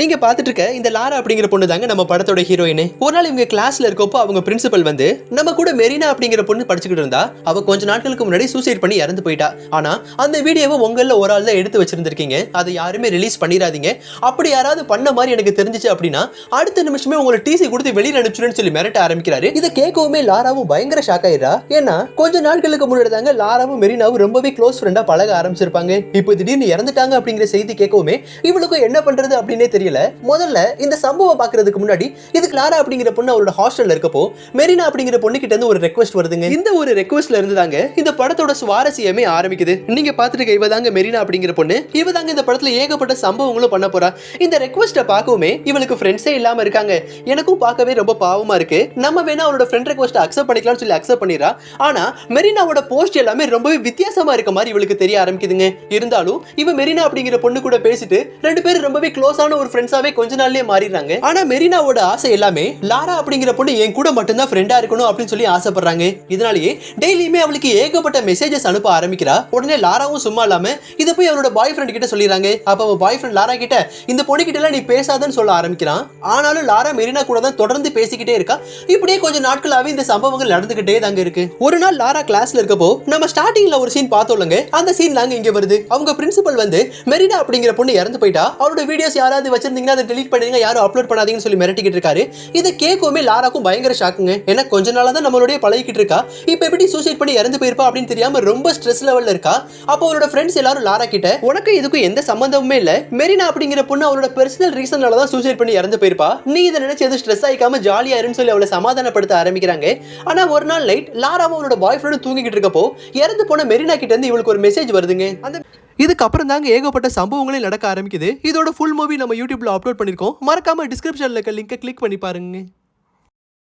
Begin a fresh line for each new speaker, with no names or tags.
நீங்க பாத்துட்டு இருக்க இந்த லாரா அப்படிங்கிற பொண்ணு தாங்க நம்ம படத்தோட ஹீரோயின். ஒரு நாள் இவங்க கிளாஸ்ல இருக்கப்போ அவங்க பிரின்சிபல் வந்து நம்ம கூட மெரினா அப்படிங்கிற பொண்ணு படிச்சுக்கிட்டு இருந்தா. அவ கொஞ்ச நாட்களுக்கு முன்னாடி சூசைட் பண்ணி இறந்து போயிட்டா. ஆனா அந்த வீடியோவை உங்கள ஒரு ஆள் தான் எடுத்து வச்சிருந்திருக்கீங்க. அதை யாருமே ரிலீஸ் பண்ணிடாதீங்க. அப்படி யாராவது பண்ண மாதிரி எனக்கு தெரிஞ்சிச்சு அப்படின்னா அடுத்த நிமிஷமே உங்களை டிசி கொடுத்து வெளியில அனுப்பிச்சுன்னு சொல்லி மிரட்ட ஆரம்பிக்கிறாரு. இதை கேட்கவுமே லாராவும் பயங்கர ஷாக் ஆயிரா. ஏன்னா கொஞ்ச நாட்களுக்கு முன்னாடி தாங்க லாராவும் மெரினாவும் ரொம்பவே க்ளோஸ் ஃப்ரெண்டா பழக ஆரம்பிச்சிருப்பாங்க. இப்போ திடீர்னு இறந்துட்டாங்க அப்படிங்கிற செய்தி கேட்கவுமே இவளுக்கும் என்ன பண்றது அப்படின்னே தெரியல. முதல்ல இந்த சம்பவம் பாக்குறதுக்கு முன்னாடி இது கிளாரா அப்படிங்கிற பொண்ணு அவரோட ஹாஸ்டல்ல இருக்கப்போ மெரினா அப்படிங்கிற பொண்ணு கிட்ட இருந்து ஒரு ரெக்வெஸ்ட் வருதுங்க. இந்த ஒரு ரெக்வெஸ்ட்ல இருந்து தாங்க இந்த படத்தோட சுவாரஸ்யமே ஆரம்பிக்குது. நீங்க பாத்துட்டு இவ தாங்க மெரினா அப்படிங்கிற பொண்ணு. இவ தாங்க இந்த படத்துல ஏகப்பட்ட சம்பவங்களும் பண்ண போறா. இந்த ரெக்வெஸ்ட பார்க்கவுமே இவளுக்கு ஃப்ரெண்ட்ஸே இல்லாம இருக்காங்க. எனக்கும் பார்க்கவே ரொம்ப பாவமா இருக்கு. நம்ம வேணா அவளோட ஃப்ரெண்ட் ரெக்வெஸ்ட் அக்செப்ட் பண்ணிக்கலாம்னு சொல்லி அக்செப்ட் பண்ணிரா. ஆனா மெரினாவோட போஸ்ட் எல்லாமே ரொம்பவே வித்தியாசமா இருக்க மாதிரி இவளுக்கு தெரிய ஆரம்பிக்குதுங்க. இருந்தாலும் இவ மெரினா அப்படிங்கிற பொண்ணு கூட பேசிட்டு ரெண்டு பேரும் ரொம்பவே க்ளோஸான ஒரு ஃப்ரெண்ட்ஸாவே கொஞ்ச நாள்லயே மாறிடுறாங்க. ஆனா மெரினாவோட ஆசை எல்லாமே லாரா அப்படிங்கிற பொண்ணு என் கூட மட்டும்தான் ஃப்ரெண்டா இருக்கணும் அப்படின்னு சொல்லி ஆசைப்படுறாங்க. இதனாலேயே டெய்லியுமே அவளுக்கு ஏகப்பட்ட மெசேஜஸ் அனுப்ப ஆரம்பிக்கிறா. உடனே லாராவும் சும்மா இல்லாம இதை போய் அவளோட பாய் ஃப்ரெண்ட் கிட்ட சொல்லிடுறாங்க. அப்ப அவ பாய் ஃப்ரெண்ட் லாரா கிட்ட இந்த பொண்ணு கிட்ட எல்லாம் நீ பேசாதன்னு சொல்ல ஆரம்பிக்கிறான். ஆனாலும் லாரா மெரினா கூட தான் தொடர்ந்து பேசிக்கிட்டே இருக்கா. இப்படியே கொஞ்சம் நாட்களாவே இந்த சம்பவங்கள் நடந்துகிட்டே தாங்க இருக்கு. ஒரு நாள் லாரா கிளாஸ்ல இருக்கப்போ நம்ம ஸ்டார்டிங்ல ஒரு சீன் பார்த்தோம்லங்க. அந்த சீன் தாங்க இங்க வருது. அவங்க பிரின்சிபல் வந்து மெரினா அப்படிங்கிற பொண்ணு இறந்து போயிட்டா. அவரோட வீடியோஸ் யாராவது வச்சிருந்தீங்கன்னா அதை டெலீட் பண்ணுங்க, யாரும் அப்லோட் பண்ணாதீங்கன்னு சொல்லி மிரட்டிக்கிட்டு இருக்காரு. இதை கேட்கவுமே லாராக்கும் பயங்கர ஷாக்குங்க. ஏன்னா கொஞ்ச நாளா தான் நம்மளோட பழகிக்கிட்டு இருக்கா. இப்போ எப்படி சூசைட் பண்ணி இறந்து போயிருப்பா அப்படின்னு தெரியாம ரொம்ப ஸ்ட்ரெஸ் லெவல்ல இருக்கா. அப்போ அவரோட ஃப்ரெண்ட்ஸ் எல்லாரும் லாரா கிட்ட உனக்கு இதுக்கும் எந்த சம்பந்தமுமே இல்ல, மெரினா அப்படிங்கிற பொண்ணு அவரோட பர்சனல் ரீசனால தான் சூசைட் பண்ணி இறந்து போயிருப்பா, நீ இதை நினைச்சு எதுவும் ஸ்ட்ரெஸ் ஆயிக்காம ஜாலியா இருன்னு சொல்லி அவளை சமாதானப்படுத்த ஆரம்பிக்கிறாங்க. ஆனா ஒரு நாள் நைட் லாராவும் அவரோட பாய் ஃப்ரெண்டும் தூங்கிக்கிட்டு இருக்கப்போ இறந்து போன மெரினா கிட்ட இருந்து இவளுக்கு ஒரு மெசேஜ் வருதுங்க. அந்த இதுக்கப்புறம் தாங்க ஏகப்பட்ட சம்பவங்களே நடக்க ஆரம்பிக்குது. இதோட ஃபுல் மூவி நம்ம யூடியூப்ல அப்லோட் பண்ணிருக்கோம். மறக்காம டிஸ்கிரிப்ஷன்ல இருக்க லிங்கை கிளிக் பண்ணி பாருங்க.